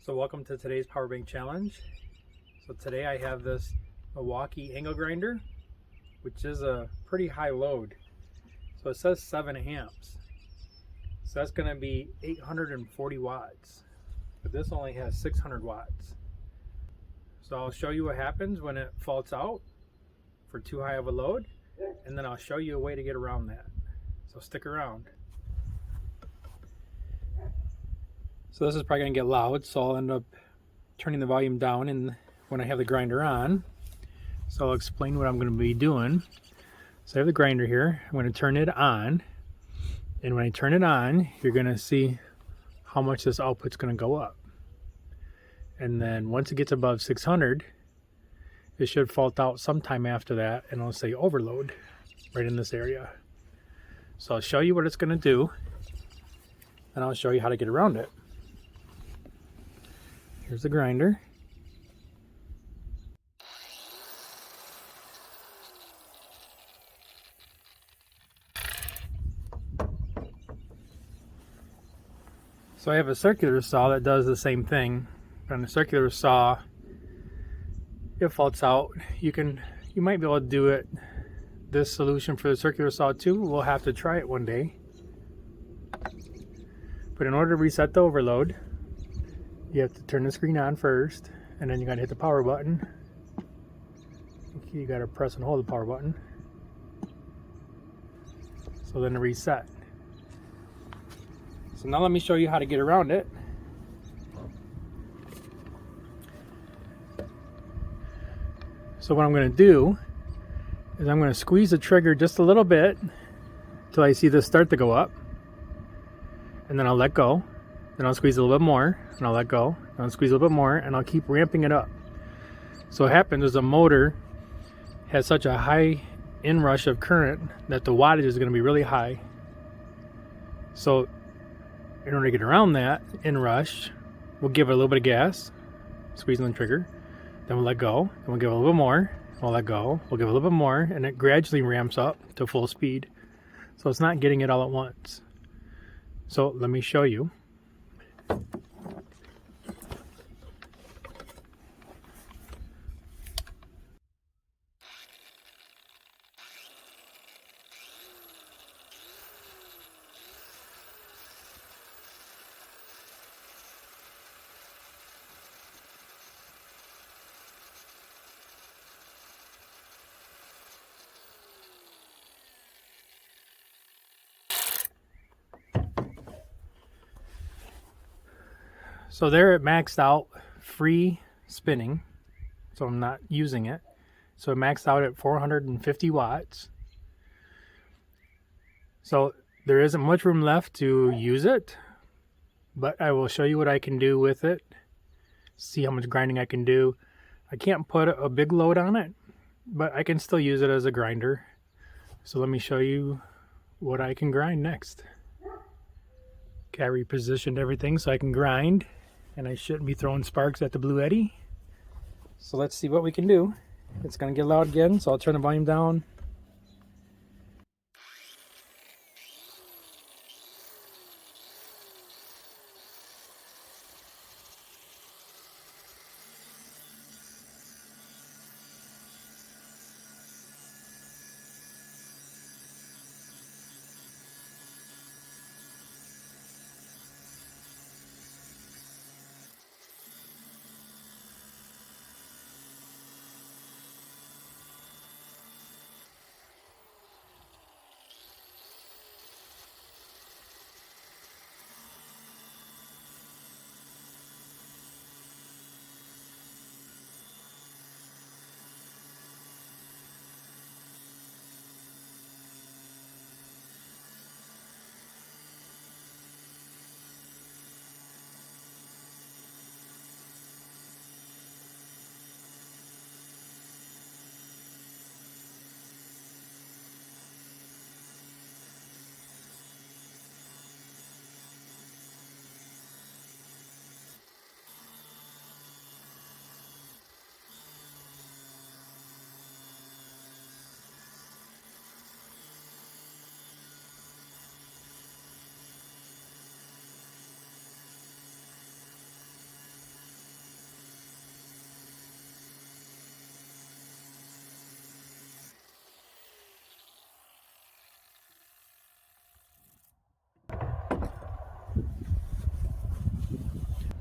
So welcome to today's power bank challenge. So today I have this Milwaukee angle grinder, which is a pretty high load. So it says 7 amps. So that's going to be 840 watts. But this only has 600 watts. So I'll show you what happens when it faults out for too high of a load, and then I'll show you a way to get around that. So stick around. So this is probably going to get loud, so I'll end up turning the volume down and when I have the grinder on. So I'll explain what I'm going to be doing. So I have the grinder here. I'm going to turn it on, and when I turn it on, you're going to see how much this output's going to go up. And then once it gets above 600, it should fault out sometime after that, and it'll say overload right in this area. So I'll show you what it's going to do, and I'll show you how to get around it. Here's the grinder. So I have a circular saw that does the same thing. On the circular saw, it faults out. You might be able to do it, this solution for the circular saw too. We'll have to try it one day. But in order to reset the overload, you have to turn the screen on first, and then you gotta hit the power button. Okay, you gotta press and hold the power button. So then to reset. So now let me show you how to get around it. So what I'm gonna do is I'm gonna squeeze the trigger just a little bit till I see this start to go up, and then I'll let go. Then I'll squeeze a little bit more, and I'll let go. Then I'll squeeze a little bit more, and I'll keep ramping it up. So what happens is the motor has such a high inrush of current that the wattage is going to be really high. So in order to get around that inrush, we'll give it a little bit of gas, squeezing the trigger. Then we'll let go. Then we'll give it a little bit more. We'll let go. We'll give it a little bit more, and it gradually ramps up to full speed. So it's not getting it all at once. So let me show you. So there it maxed out free spinning, so I'm not using it. So it maxed out at 450 watts. So there isn't much room left to use it, but I will show you what I can do with it. See how much grinding I can do. I can't put a big load on it, but I can still use it as a grinder. So let me show you what I can grind next. Okay, I repositioned everything so I can grind. And I shouldn't be throwing sparks at the Bluetti. So let's see what we can do. It's going to get loud again, so I'll turn the volume down.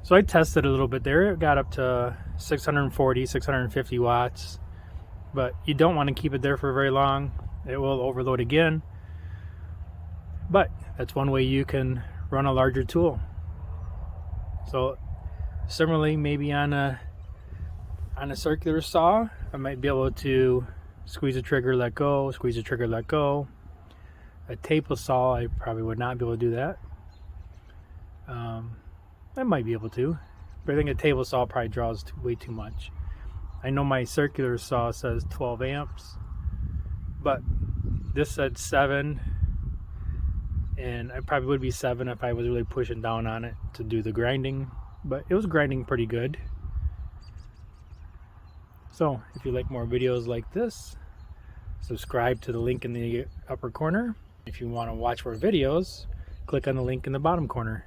So I tested a little bit there. It got up to 640, 650 watts, but you don't want to keep it there for very long. It will overload again, but that's one way you can run a larger tool. So similarly, maybe on a circular saw, I might be able to squeeze the trigger, let go, squeeze the trigger, let go. A table saw, I probably would not be able to do that. I might be able to, but I think a table saw probably draws way too much. I know my circular saw says 12 amps, but this said 7, and I probably would be 7 if I was really pushing down on it to do the grinding, but it was grinding pretty good. So if you like more videos like this, subscribe to the link in the upper corner. If you want to watch more videos, click on the link in the bottom corner.